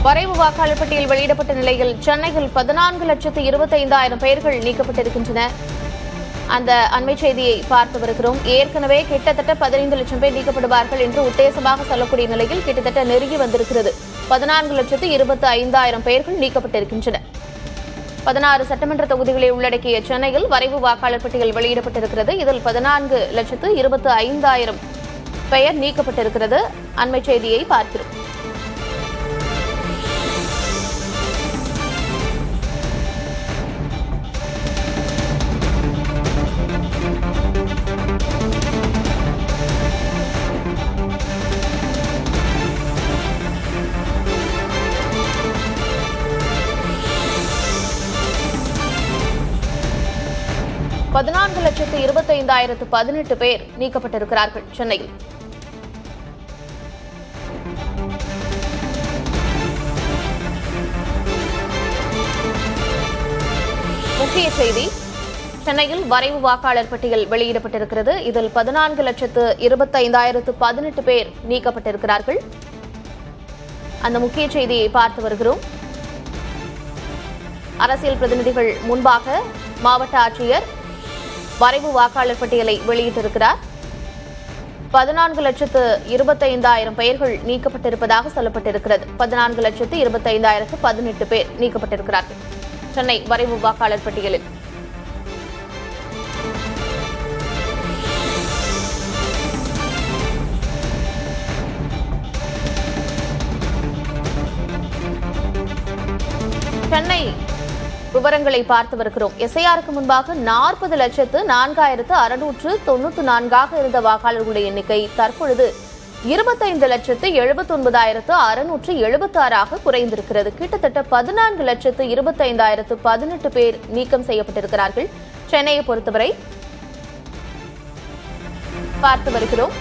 வரைவு வாக்காளர் பட்டியல் வெளியிடப்பட்ட நிலையில் சென்னையில் 14,25,000 பெயர்கள் நீக்கப்பட்டிருக்கின்றன. அந்த அண்மை செய்தியை பார்த்து வருகிறோம். ஏற்கனவே கிட்டத்தட்ட 15 லட்சம் பேர் நீக்கப்படுவார்கள் என்று உத்தேசமாக சொல்லக்கூடிய நிலையில் கிட்டத்தட்ட நெருங்கி வந்திருக்கிறது. 14,25,000 பெயர்கள் நீக்கப்பட்டிருக்கின்றன. 16 சட்டமன்ற தொகுதிகளை உள்ளடக்கிய சென்னையில் வரைவு வாக்காளர் பட்டியல் வெளியிடப்பட்டிருக்கிறது. இதில் 14,25,000 பெயர் நீக்கப்பட்டிருக்கிறது. அண்மை செய்தியை பார்க்கிறோம். பதினான்கு லட்சத்து 25,018 பேர் நீக்கப்பட்டிருக்கிறார்கள் சென்னையில். முக்கிய செய்தி, சென்னையில் வரைவு வாக்காளர் பட்டியல் வெளியிடப்பட்டிருக்கிறது. இதில் 14,25,018 பேர் நீக்கப்பட்டிருக்கிறார்கள். அந்த முக்கிய செய்தியை பார்த்து வருகிறோம். அரசியல் பிரதிநிதிகள் முன்பாக மாவட்ட ஆட்சியர் வரைவு வாக்காளர் பட்டியலை வெளியிட்டிருக்கிறார். 14,25,000 பெயர்கள் நீக்கப்பட்டிருப்பதாக சொல்லப்பட்டிருக்கிறது. 14,25,018 பேர் நீக்கப்பட்டிருக்கிறார்கள் சென்னை வரைவு வாக்காளர் பட்டியலில். சென்னை விவரங்களை பார்த்து வருகிறோம். எஸ்ஐஆருக்கு முன்பாக 40,04,694 இருந்த வாக்காளர்களுடைய எண்ணிக்கை தற்பொழுது 25,79,676 குறைந்திருக்கிறது. கிட்டத்தட்ட 14,25,018 பேர் நீக்கம் செய்யப்பட்டிருக்கிறார்கள். சென்னையை பொறுத்தவரை பார்த்து வருகிறோம்.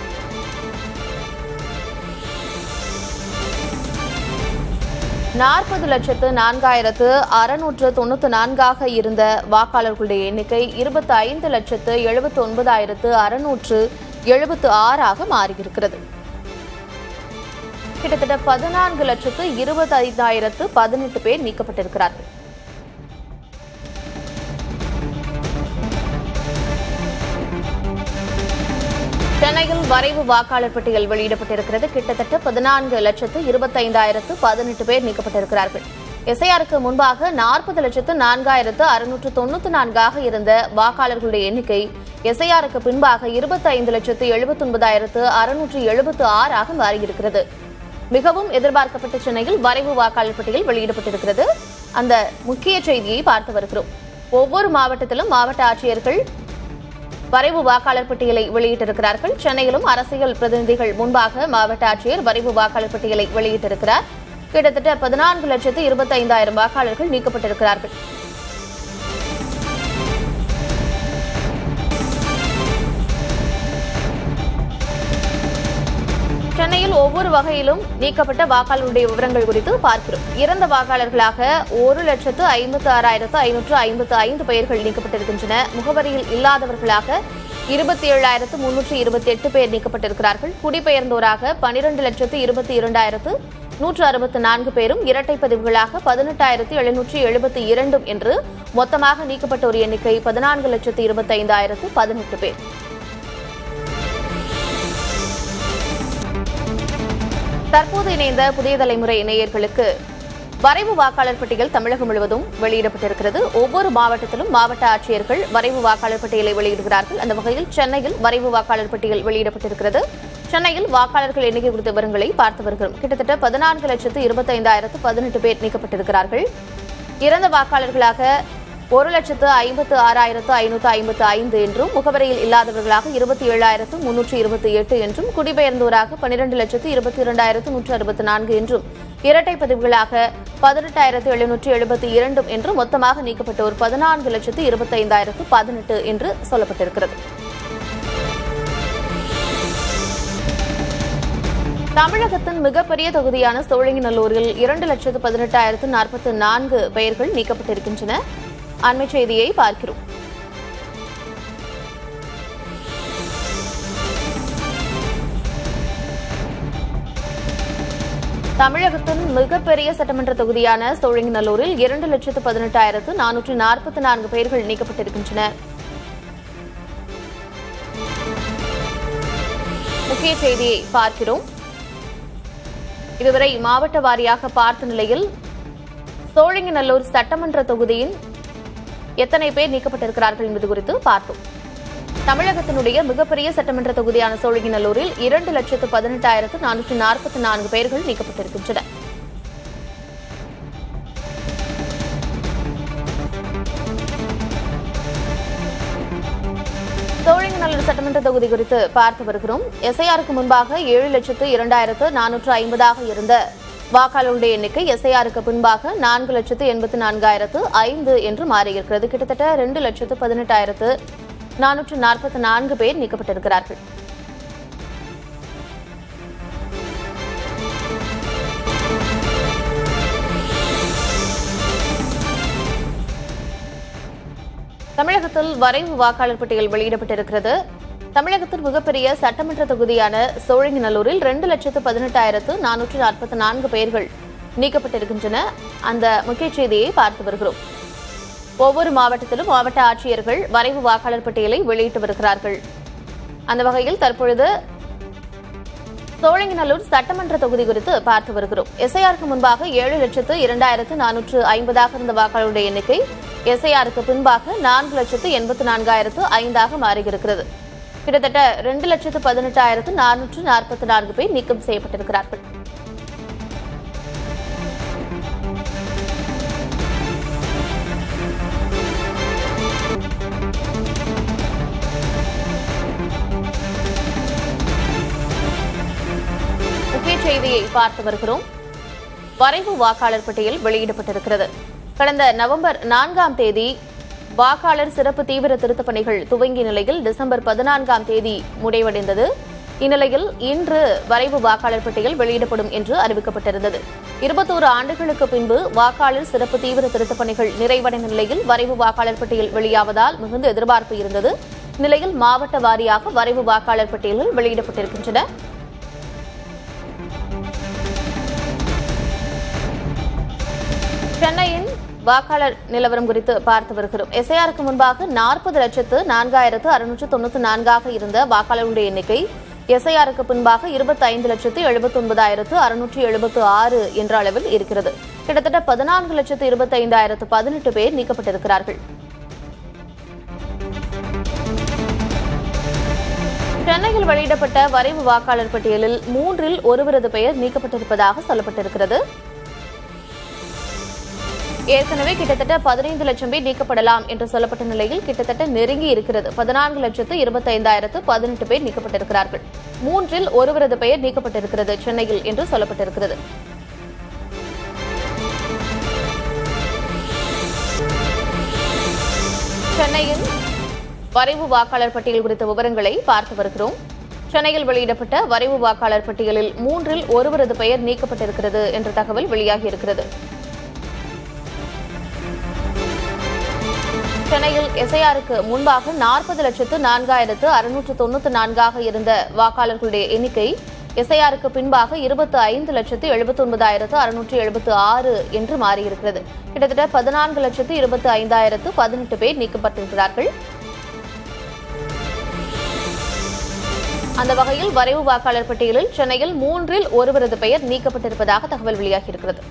நாற்பது லட்சத்து 4,0694 இருந்த வாக்காளர்களுடைய எண்ணிக்கை 25,79,676 மாறியிருக்கிறது. கிட்டத்தட்ட 14,25,018 பேர் நீக்கப்பட்டிருக்கிறார்கள். சென்னையில் வரைவு வாக்காளர் பட்டியல் வெளியிடப்பட்டிருக்கிறது. கிட்டத்தட்ட 14,25,018 பேர் நீக்கப்பட்டிருக்கிறார்கள். எஸ்ஐஆருக்கு முன்பாக 40,04,694 இருந்த வாக்காளர்களுடைய எண்ணிக்கை எஸ்ஐஆருக்கு பின்பாக 25,79,676 மாறியிருக்கிறது. மிகவும் எதிர்பார்க்கப்பட்ட சென்னையில் வரைவு வாக்காளர் பட்டியல் வெளியிடப்பட்டிருக்கிறது. அந்த முக்கிய செய்தியை பார்த்து வருகிறோம். ஒவ்வொரு மாவட்டத்திலும் மாவட்ட ஆட்சியர்கள் வரைவு வாக்காளர் பட்டியலை வெளியிட்டிருக்கிறார்கள். சென்னையிலும் அரசியல் பிரதிநிதிகள் முன்பாக மாவட்ட ஆட்சியர் வரைவு வாக்காளர் பட்டியலை வெளியிட்டிருக்கிறார். கிட்டத்தட்ட 14,25,000 வாக்காளர்கள் நீக்கப்பட்டிருக்கிறார்கள். சென்னையில் ஒவ்வொரு வகையிலும் நீக்கப்பட்ட வாக்காளர்களுடைய விவரங்கள் குறித்து பார்க்கிறோம். இறந்த வாக்காளர்களாக 1,56,555 பெயர்கள் நீக்கப்பட்டிருக்கின்றன. முகவரியில் இல்லாதவர்களாக 27,328 பேர் நீக்கப்பட்டிருக்கிறார்கள். குடிபெயர்ந்தோராக 12,22,164 பேரும், இரட்டை பதிவுகளாக 18,772 என்று மொத்தமாக நீக்கப்பட்டோர் எண்ணிக்கை 14,25,018 பேர். தற்போது இணைந்த புதிய தலைமுறை நேயர்களுக்கு வரைவு வாக்காளர் பட்டியல் தமிழகம் முழுவதும் வெளியிடப்பட்டிருக்கிறது. ஒவ்வொரு மாவட்டத்திலும் மாவட்ட ஆட்சியர்கள் வரைவு வாக்காளர் பட்டியலை வெளியிடுகிறார்கள். அந்த வகையில் சென்னையில் வரைவு வாக்காளர் பட்டியல் வெளியிடப்பட்டிருக்கிறது. சென்னையில் வாக்காளர்கள் எண்ணிக்கை குறித்த விவரங்களை பார்த்து வருகிறோம். கிட்டத்தட்ட 14,25,018 பேர் நீக்கப்பட்டிருக்கிறார்கள். இறந்த வாக்காளர்களாக 1,56,555 என்றும், முகவரியில் இல்லாதவர்களாக 27,328 என்றும், குடிபெயர்ந்தோராக 12,22,164 என்றும், இரட்டை பதிவுகளாக 18,772 என்றும் மொத்தமாக நீக்கப்பட்டோர் 14,25,018 என்று சொல்லப்பட்டிருக்கிறது. தமிழகத்தின் மிகப்பெரிய தொகுதியான சோழிங்கநல்லூரில் 2,18,044 பெயர்கள் நீக்கப்பட்டிருக்கின்றன. அண்மை செய்தியை பார்க்கிறோம். தமிழகத்தின் மிகப்பெரிய சட்டமன்ற தொகுதியான சோழிங்கநல்லூரில் 2,18,444 பெயர்கள் நீக்கப்பட்டிருக்கின்றன. முக்கிய செய்தியை பார்க்கிறோம். இதுவரை மாவட்ட வாரியாக பார்த்த நிலையில் சோழிங்கநல்லூர் சட்டமன்ற தொகுதியின் எத்தனை பேர் நீக்கப்பட்டிருக்கிறார்கள் என்பது குறித்து பார்த்தோம். தமிழகத்தினுடைய மிகப்பெரிய சட்டமன்ற தொகுதியான சோழிங்கநல்லூரில் 2,18,444 பெயர்கள் நீக்கப்பட்டிருக்கின்றன. சோழிங்கநல்லூர் சட்டமன்ற தொகுதி குறித்து பார்த்து வருகிறோம். எஸ்ஐஆருக்கு முன்பாக 7,02,450 இருந்த வாக்காளர்களுடைய எண்ணிக்கை எஸ்ஐஆருக்கு பின்பாக 4,84,005 என்று மாறியிருக்கிறது. கிட்டத்தட்ட 2,18,444 பேர் நீக்கப்பட்டிருக்கிறார்கள். தமிழகத்தில் வரைவு வாக்காளர் பட்டியல் வெளியிடப்பட்டிருக்கிறது. தமிழகத்தின் மிகப்பெரிய சட்டமன்ற தொகுதியான சோழிங்கநல்லூரில் 2,18,444 பெயர்கள் நீக்கப்பட்டிருக்கின்றன. அந்த முக்கிய செய்தியை பார்த்து வருகிறோம். ஒவ்வொரு மாவட்டத்திலும் மாவட்ட ஆட்சியர்கள் வரைவு வாக்காளர் பட்டியலை வெளியிட்டு வருகிறார்கள். அந்த வகையில் தற்பொழுது சோழிங்கநல்லூர் சட்டமன்ற தொகுதி குறித்து பார்த்து வருகிறோம். எஸ்ஐஆருக்கு முன்பாக 7,02,450 இருந்த வாக்காளருடைய எண்ணிக்கை எஸ்ஐஆருக்கு பின்பாக 4,84,005 மாறியிருக்கிறது. கிட்டத்தட்ட 2,18,444 பேர் நீக்கம் செய்யப்பட்டிருக்கிறார்கள். முக்கிய செய்தியை பார்த்து வருகிறோம். வரைவு வாக்காளர் பட்டியல் வெளியிடப்பட்டிருக்கிறது. கடந்த நவம்பர் 4ஆம் தேதி வாக்காளர் சிறப்பு தீவிர திருத்தப் பணிகள் துவங்கிய நிலையில் டிசம்பர் 14ஆம் தேதி முடிவடைந்தது. இந்நிலையில் இன்று வரைவு வாக்காளர் பட்டியல் வெளியிடப்படும் என்று அறிவிக்கப்பட்டிருந்தது. 21 ஆண்டுகளுக்கு பின்பு வாக்காளர் சிறப்பு தீவிர திருத்தப் பணிகள் நிறைவடைந்த நிலையில் வரைவு வாக்காளர் பட்டியல் வெளியாவதால் மிகுந்த எதிர்பார்ப்பு இருந்தது. நிலையில் மாவட்ட வாரியாக வரைவு வாக்காளர் பட்டியல்கள் வெளியிடப்பட்டிருக்கின்றன. சென்னையின் வாக்காளர் நிலவரம் குறித்து பார்த்து வருகிறோம். எஸ்ஐஆருக்கு முன்பாக 40,04,694 இருந்த வாக்காளர்களுடைய எண்ணிக்கை எஸ்ஐஆருக்கு பின்பாக 25,79,676 என்ற அளவில் இருக்கிறது. கிட்டத்தட்ட 14,25,018 பேர் நீக்கப்பட்டிருக்கிறார்கள். சென்னையில் வெளியிடப்பட்ட வரைவு வாக்காளர் பட்டியலில் 3இல் ஒருவரது பெயர் நீக்கப்பட்டிருப்பதாக சொல்லப்பட்டிருக்கிறது. ஏற்கனவே கிட்டத்தட்ட 15 லட்சம் பேர் நீக்கப்படலாம் என்று சொல்லப்பட்ட நிலையில் கிட்டத்தட்ட நெருங்கி இருக்கிறது. 14,25,018 பேர் நீக்கப்பட்டிருக்கிறார்கள். 3இல் ஒருவரது பெயர் நீக்கப்பட்டிருக்கிறது சென்னையில் என்று சொல்லப்பட்டிருக்கிறது. சென்னையின் வரைவு வாக்காளர் பட்டியல் குறித்த விவரங்களை பார்த்து வருகிறோம். சென்னையில் வெளியிடப்பட்ட வரைவு வாக்காளர் பட்டியலில் 3இல் ஒருவரது பெயர் நீக்கப்பட்டிருக்கிறது என்ற தகவல் வெளியாகியிருக்கிறது. சென்னையில் எஸ்ஐஆருக்கு முன்பாக 40,04,694 இருந்த வாக்காளர்களுடைய எண்ணிக்கை எஸ்ஐஆருக்கு பின்பாக 25,79,676 என்று மாறியிருக்கிறது. கிட்டத்தட்ட 14,25,018 பேர் நீக்கப்பட்டிருக்கிறார்கள். அந்த வகையில் வரைவு வாக்காளர் பட்டியலில் சென்னையில் 3இல் ஒருவரது பெயர் நீக்கப்பட்டிருப்பதாக தகவல் வெளியாகியிருக்கிறது.